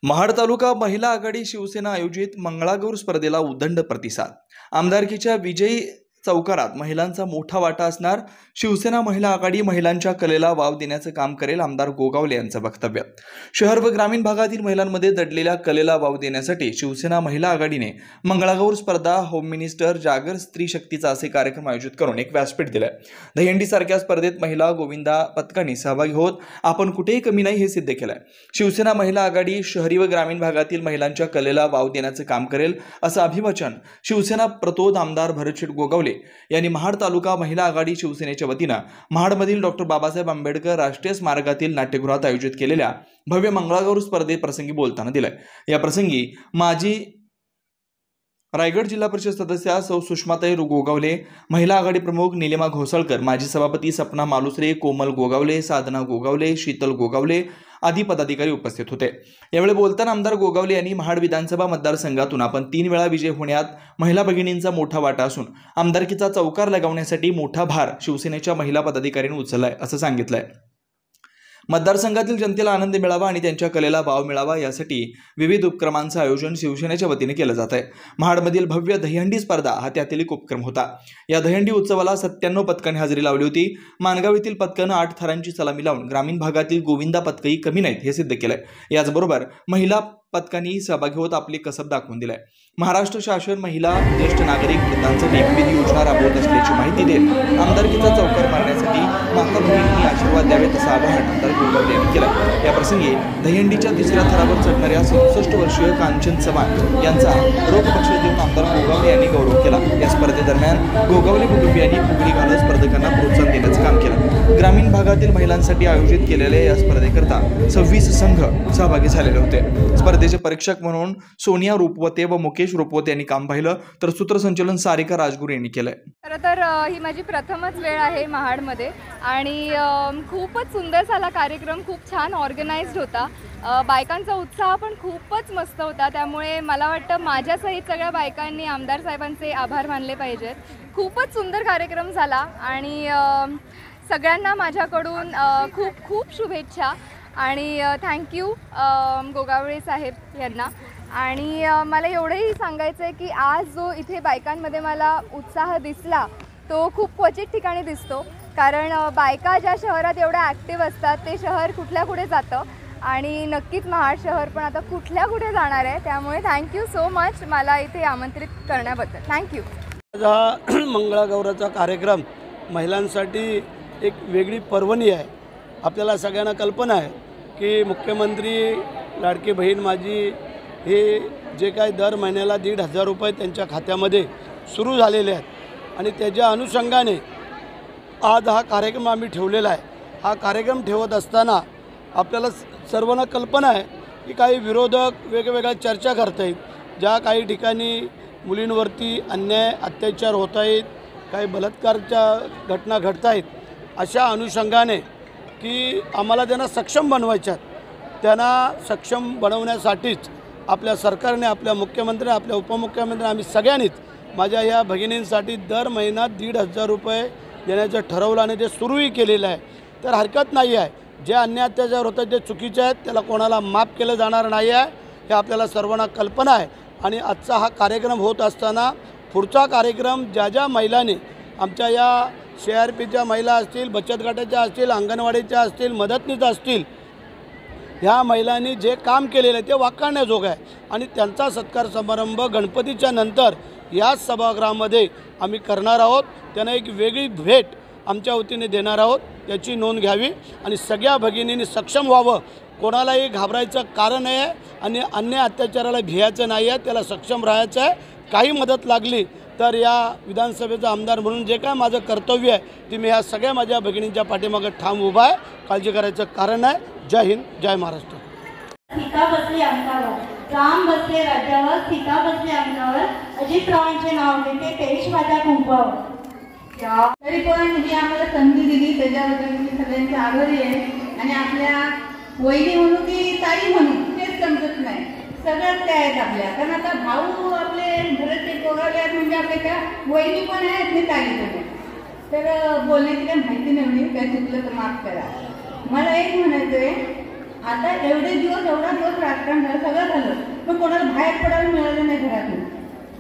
महाड तालुका महिला आघाडी शिवसेना आयोजित मंगळागौर स्पर्धेला उदंड प्रतिसाद। आमदारकीच्या विजयी चौकारात महिलांचा मोठा वाटा असणार। शिवसेना महिला आघाडी महिलांच्या कलेला वाव देण्याचं काम करेल, आमदार गोगावले यांचं वक्तव्य। शहर व ग्रामीण भागातील महिलांमध्ये दडलेल्या कलेला वाव देण्यासाठी शिवसेना महिला आघाडीने मंगळागौर स्पर्धा, होम मिनिस्टर, जागर स्त्री शक्तीचा असे कार्यक्रम आयोजित करून एक व्यासपीठ दिले। दहीहंडी सारख्या स्पर्धेत महिला गोविंदा पथकांनी सहभागी होत आपण कुठेही कमी नाही हे सिद्ध केलंय। शिवसेना महिला आघाडी शहरी व ग्रामीण भागातील महिलांच्या कलेला वाव देण्याचं काम करेल असं अभिवचन शिवसेना प्रतोद आमदार भरतशेठ गोगावले यांनी महाड तालुका महिला आघाडी शिवसेनेच्या वतीने महाडमधील डॉक्टर बाबासाहेब आंबेडकर राष्ट्रीय स्मारकातील नाट्यगृहात आयोजित केलेल्या भव्य मंगळागौर स्पर्धे प्रसंगी बोलताना दिलाय। या प्रसंगी माजी रायगड जिल्हा परिषद सदस्या सौ सुषमाताई गोगावले, महिला आघाडी प्रमुख निलिमा घोसाळकर, माजी सभापती सपना मालुसरे, कोमल गोगावले, साधना गोगावले, शीतल गोगावले आदी पदाधिकारी उपस्थित होते। यावेळी बोलताना आमदार गोगावले यांनी महाड विधानसभा मतदारसंघातून आपण 3 वेळा विजय होण्यात महिला भगिनींचा मोठा वाटा असून आमदारकीचा चौकार लगावण्यासाठी मोठा भार शिवसेनेच्या महिला पदाधिकाऱ्यांनी उचललाय असं सांगितलंय। मतदारसंघातील जनतेला आनंद मिळावा आणि त्यांच्या कलेला वाव मिळावा यासाठी विविध उपक्रमांचं आयोजन शिवसेनेच्या वतीने केलं जात आहे। महाडमधील भव्य दहीहंडी स्पर्धा हा त्यातील एक उपक्रम होता। या दहीहंडी उत्सवाला 97 पथकांनी हजेरी लावली होती। मानगाव येथील पथकानं 8 थरांची सलामी लावून ग्रामीण भागातील गोविंदा पथकही कमी नाहीत हे सिद्ध केलंय। याचबरोबर महिला पथकांनी सहभागी होत आपली कसब दाखवून दिलाय। महाराष्ट्र शासन महिला, ज्येष्ठ नागरिक, वृद्धांसाठी विविध योजना राबवत असल्याची माहिती देत आमदारकीचा चौकार मारण्यासाठी माता भगिनींनी आशीर्वाद द्यावेत असं आवाहन आमदार गोगावले यांनी केलं। या प्रसंगी दहीहंडीच्या 3ऱ्या थरावर चढणाऱ्या 67 वर्षीय कांचन चव्हाण यांचा रोख बक्षीस देऊन आमदार गोगावले यांनी गौरव केला। या स्पर्धेदरम्यान गोगावले कुटुंबियांनी फुगडी घालत स्पर्धकांना प्रोत्साहन देण्याचं काम केलं। ग्रामीण भागातील महिलांसाठी आयोजित केलेल्या या स्पर्धेकरता 26 संघ सहभागी झालेले होते। स्पर्धेचे परीक्षक म्हणून सोनिया रूपवते व मुकेश रूपवते यांनी काम पाहिलं, तर सूत्रसंचालन सारिका राजगुरू यांनी केलंय। खरं तर ही माझी प्रथमच वेळ आहे महाडमध्ये आणि खूपच सुंदर झाला कार्यक्रम, खूप छान ऑर्गनाइज्ड होता। बायकांचा उत्साह पण खूपच मस्त होता, त्यामुळे मला वाटतं माझ्यासहित सगळ्या बायकांनी आमदार साहेबांचे आभार मानले पाहिजेत। खूपच सुंदर कार्यक्रम झाला आणि सगळ्यांना माझ्याकडून खूप खूप शुभेच्छा आणि थँक्यू गोगावळे साहेब यांना। आणि मला एवढंही सांगायचं आहे की आज जो इथे बायकांमध्ये मला उत्साह दिसला तो खूप क्वचित ठिकाणी दिसतो, कारण बायका ज्या शहरात एवढ्या ॲक्टिव्ह असतात ते शहर कुठल्या कुठे जातं आणि नक्कीच महाड शहर पण आता कुठल्या कुठे जाणार आहे। त्यामुळे थँक्यू सो मच मला इथे आमंत्रित करण्याबद्दल, थँक्यू। हा मंगळागौराचा कार्यक्रम महिलांसाठी एक वेगळी पर्वणी आहे। आपल्याला सगळ्यांना कल्पना आहे की मुख्यमंत्री लाडकी बहीण माझी हे जे काय दर महिन्याला 1,500 रुपये त्यांच्या खात्यामध्ये सुरू झालेले आहेत आणि त्याच्या अनुषंगाने आज हा कार्यक्रम आम्ही ठेवलेला आहे। हा कार्यक्रम ठेवत असताना आपल्याला सर्वांना कल्पना आहे की काही विरोधक वेगवेगळ्या चर्चा करत आहेत, ज्या काही ठिकाणी मुलींवरती अन्याय अत्याचार होत आहेत, काही बलात्कारच्या घटना घडत आहेत। अशा अनुषंगाने की आम्हाला त्यांना सक्षम बनवायच्यात, त्यांना सक्षम बनवण्यासाठीच आपल्या सरकारने, आपल्या मुख्यमंत्री, आपल्या उपमुख्यमंत्री, आम्ही सगळ्यांनीच माझ्या या भगिनींसाठी दर महिना 1,500 रुपये देण्याचं ठरवलं आणि ते सुरूही केलेलं आहे। तर हरकत नाही आहे, जे अन्याय अत्याचार होतात जे चुकीचे आहेत त्याला कोणाला माफ केलं जाणार नाही आहे, हे आपल्याला सर्वांना कल्पना आहे। आणि आजचा हा कार्यक्रम होत असताना पुढचा कार्यक्रम ज्या ज्या महिलांनी आमच्या या CRPच्या महिला असतील, बचत गटाच्या असतील, अंगणवाडीच्या असतील, मदतनीस असतील, ह्या महिलांनी जे काम केलेलं आहे ते वाखाणण्याजोगं आहे आणि त्यांचा सत्कार समारंभ गणपतीच्या नंतर याच सभागृहामध्ये आम्ही करणार आहोत। त्यांना एक वेगळी भेट आमच्या वतीने देणार आहोत, त्याची नोंद घ्यावी आणि सगळ्या भगिनींनी सक्षम व्हावं। कोणालाही घाबरायचं कारण आहे आणि अन्याय अत्याचाराला भियायचं नाही आहे, त्याला सक्षम राहायचं आहे। काही मदत लागली तर या विधानसभेचा आमदार म्हणून जे काय माझं कर्तव्य आहे ते मी ह्या सगळ्या माझ्या भगिनींच्या पाठीमागे ठाम उभा आहे, काळजी करायचं कारण आहे। जय हिंद, जय महाराष्ट्र। सीता बसले अंकावर, राम बसले राज्यावर, सीता बसले अंकावर, अजित पवारांचे नाव घेते पेश माझ्या कुंपावर। तरी पण ही आम्हाला संधी दिली त्याच्याबद्दल मी सगळ्यांची आभारी आहे आणि आपल्या वहिनी म्हणू की ताई म्हणू तेच समजत नाही, सगळ्यात त्या आहेत आपल्या, कारण आता भाऊ आपले भरतशेठ गोगावले आहेत म्हणजे आपल्या त्या वहिनी पण आहेत आणि ताई पण आहेत। तर बोलण्याची काही माहिती नाही, काय चुकलं तर माफ करा। मला एक म्हणायचं आहे आता एवढे दिवस एवढा दिवस राजकारण झालं, सगळं झालं, पण कोणाला बाहेर पडायला मिळालं नाही घरातून.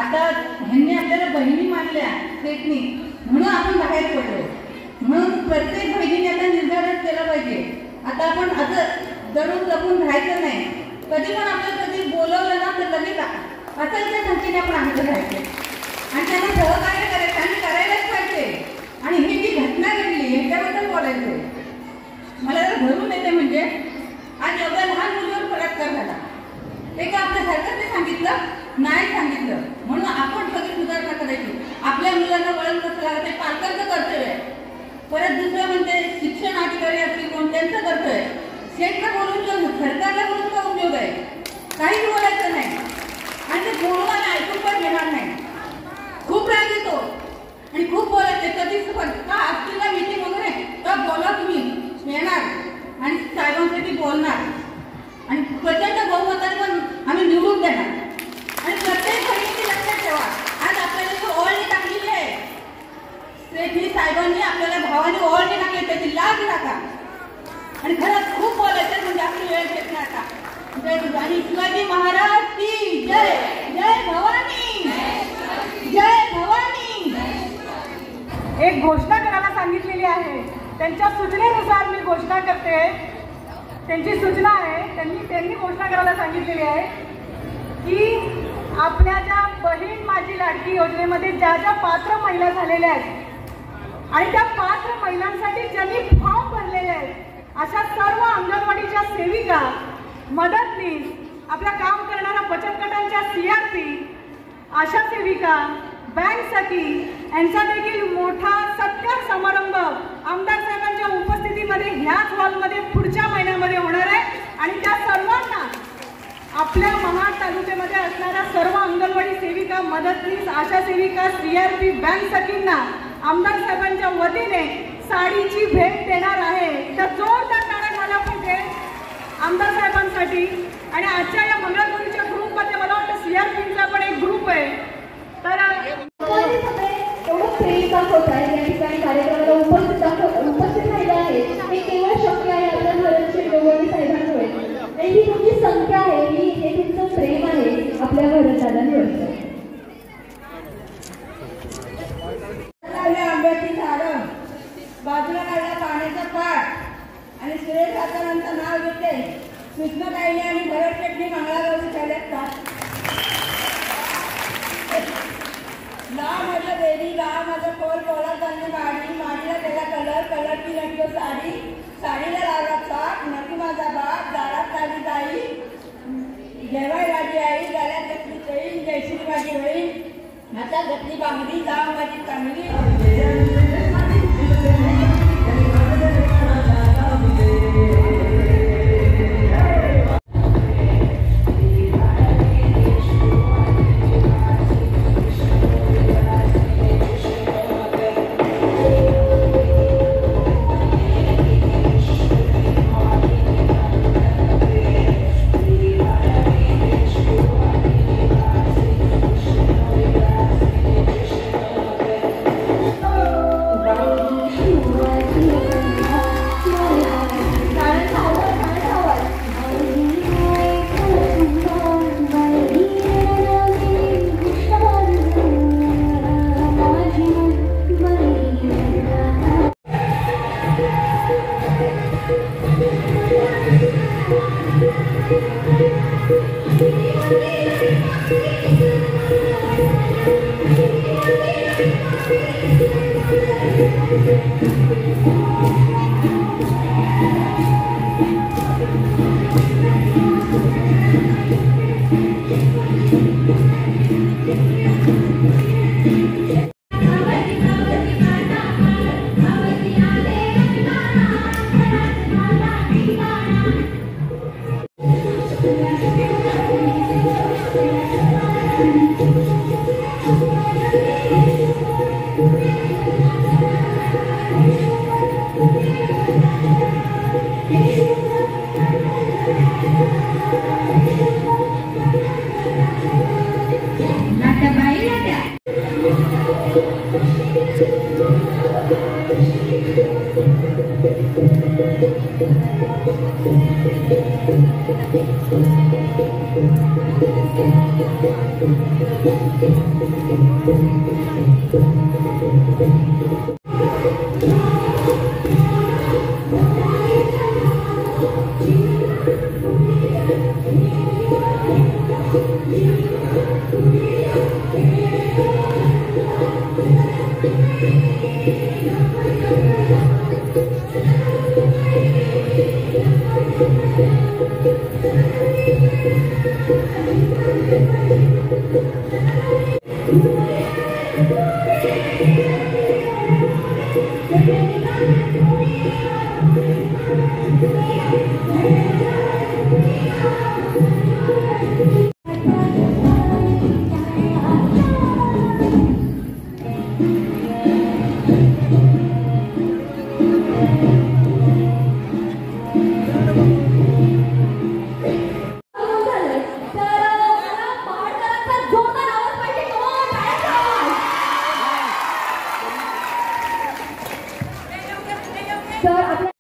आता ह्यांनी आपल्याला बहिणी मानल्या सेटनी, म्हणून आपण बाहेर पडलो. म्हणून प्रत्येक बहिणीने आता निर्धारच केला पाहिजे. आता आपण असं जरूर जपून राहायचं नाही. कधी पण आपल्याला कधी बोलवलं ना तर लगेच असायच्या संख्येने आपण आम्ही राहायचे आणि त्यांना सहकार्य करायचं आणि करायलाच पाहिजे. आणि ही जी घटना घडली ह्याच्याबद्दल बोलायचं मला जर घरून येते. म्हणजे आज एवढ्या लहान मुलीवर बलात्कार झाला, ते का आपल्या सरकारने सांगितलं नाही सांगितलं, म्हणून आपण सगळी सुधारणा करायची. आपल्या मुलांना वळण कसं लागत आहे पालकांचं कर्तव्य आहे. परत दुसरं म्हणजे शिक्षण अधिकारी असतील कोण त्यांचं कर्तव्य आहे. शेतला बोलून सरकारला बोलून का उपयोग आहे? काहीच बोलायचं नाही आणि ते बोलवायला ऐकून पण घेणार नाही. खूप राग येतो आणि खूप बोलायचे. कधीच का असलेला मीटिंग वगैरे का बोला तुम्ही येणार आणि साहेबांसाठी बोलणार आणि प्रचंड बहुमताने पण आम्ही निवडून देणार. आणि प्रत्येक घरी लक्षात ठेवा, आज आपल्याला ओळणी टाकलेली आहे. श्री साहेबांनी आपल्याला भावाने ओळणी टाकली, त्याची लाज टाका. आणि खरंच खूप बोलायचं म्हणजे आपली वेळ घेत नाही आता. जय आणि शिवाजी महाराज की जय. जय भवानी, जय भवानी. एक घोषणा करायला सांगितलेली आहे. त्यांच्या सूचनेनुसार मी घोषणा करते. त्यांची सूचना आहे, त्यांनी घोषणा करायला सांगितलेली आहे की आपल्या ज्या बहीण माझी लाडकी योजनेमध्ये ज्या ज्या पात्र महिला झालेल्या आहेत आणि त्या पात्र महिलांसाठी ज्यांनी फॉर्म भरलेले आहेत अशा सर्व अंगणवाडीच्या सेविका, मदतनीस, आपल्या काम करणाऱ्या बचत गटांच्या CRP, आशा सेविका, बँक सखी यांचा देखील मोठा सत्कार समारंभ आमदार साहेबांच्या उपस्थितीमध्ये ह्याच हॉलमध्ये पुढच्या महिन्यामध्ये होणार आहे. आणि त्या सर्वांना आपल्या महाड तालुक्यामध्ये असणाऱ्या सर्व अंगणवाडी सेविका, मदतनीस, आशा सेविका, CRP, बँक सखींना आमदार साहेबांच्या वतीने साडीची भेट देणार आहे. तर जोरदार टाळ्या झाला पाहिजे आमदार साहेबांसाठी. आणि आजच्या या मंगळगौरीच्या ग्रुपमध्ये मला वाटतं CRPचा पण एक ग्रुप आहे. तर एवढं प्रेम दाखवत आहे या ठिकाणी कार्यक्रमाला उपस्थित राहिलं आहे. हे केवळ शक्य आहे आपल्या घरांचे गवळी साहेबांमुळे. आणि ही तुमची संख्या आहे, ही हे तुमचं प्रेम आहे आपल्या घरदारांवरचं. आंब्याची झाडं, बाजूला काढला पाण्याचा पाट आणि सुरेश काकांचं नाव घेते. कृष्णताईने आणि भरत शेट्टी मंगळागौरी झाल्यात का? ला माझं बेरी, ला माझं कोल, कोला चालली गाडी, माडीला त्याला कलर, कलरची नटलो साडी, साडीला लावला चाक, नक्की माझा बाप, दारात आली ताई, जेवाय माझी आई, गळ्यात घातली चैन, जयश्री माझी बहीण, हातात घातली बांगडी, जाव माझी चांगली. Thank you. तर आपल्या